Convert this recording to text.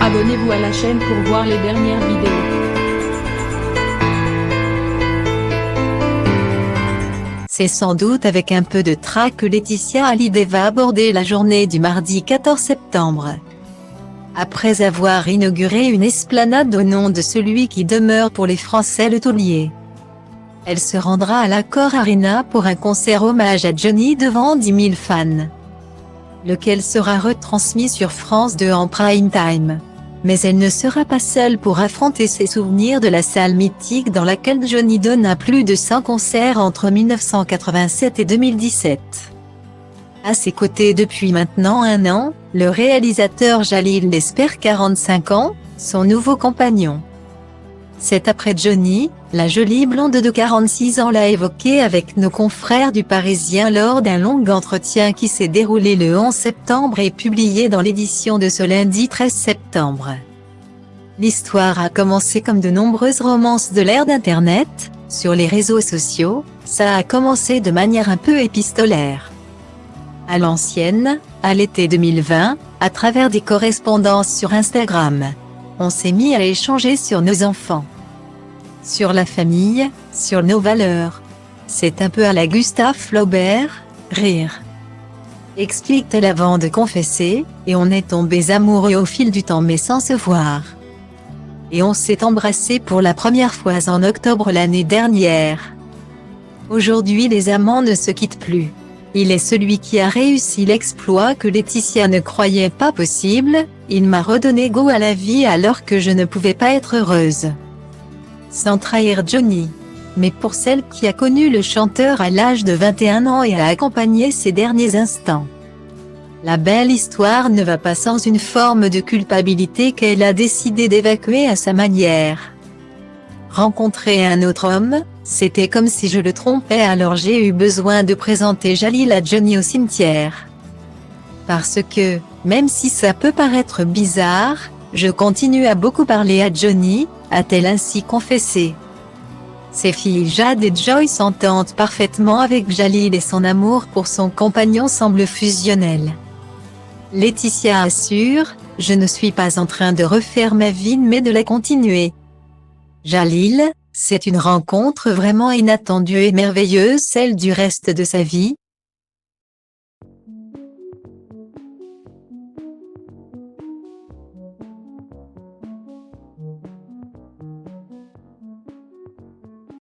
Abonnez-vous à la chaîne pour voir les dernières vidéos. C'est sans doute avec un peu de trac que Laetitia Hallyday va aborder la journée du mardi 14 septembre. Après avoir inauguré une esplanade au nom de celui qui demeure pour les Français le taulier, elle se rendra à l'Accor Arena pour un concert hommage à Johnny devant 10 000 fans, lequel sera retransmis sur France 2 en prime time. Mais elle ne sera pas seule pour affronter ses souvenirs de la salle mythique dans laquelle Johnny donna plus de 100 concerts entre 1987 et 2017. À ses côtés depuis maintenant un an, le réalisateur Jalil Lesper 45 ans, son nouveau compagnon. C'est après Johnny, la jolie blonde de 46 ans l'a évoqué avec nos confrères du Parisien lors d'un long entretien qui s'est déroulé le 11 septembre et publié dans l'édition de ce lundi 13 septembre. L'histoire a commencé comme de nombreuses romances de l'ère d'Internet, sur les réseaux sociaux, ça a commencé de manière un peu épistolaire. À l'ancienne, à l'été 2020, à travers des correspondances sur Instagram. On s'est mis à échanger sur nos enfants, sur la famille, sur nos valeurs. C'est un peu à la Gustave Flaubert, rire. Explique-t-elle avant de confesser, et on est tombés amoureux au fil du temps mais sans se voir. Et on s'est embrassés pour la première fois en octobre l'année dernière. Aujourd'hui les amants ne se quittent plus. Il est celui qui a réussi l'exploit que Laetitia ne croyait pas possible, il m'a redonné goût à la vie alors que je ne pouvais pas être heureuse. Sans trahir Johnny. Mais pour celle qui a connu le chanteur à l'âge de 21 ans et a accompagné ses derniers instants, la belle histoire ne va pas sans une forme de culpabilité qu'elle a décidé d'évacuer à sa manière. Rencontrer un autre homme, c'était comme si je le trompais alors j'ai eu besoin de présenter Jalil à Johnny au cimetière. Parce que, même si ça peut paraître bizarre, je continue à beaucoup parler à Johnny, a-t-elle ainsi confessé. Ses filles Jade et Joy s'entendent parfaitement avec Jalil et son amour pour son compagnon semble fusionnel. Laetitia assure, je ne suis pas en train de refaire ma vie mais de la continuer. Jalil, c'est une rencontre vraiment inattendue et merveilleuse celle du reste de sa vie,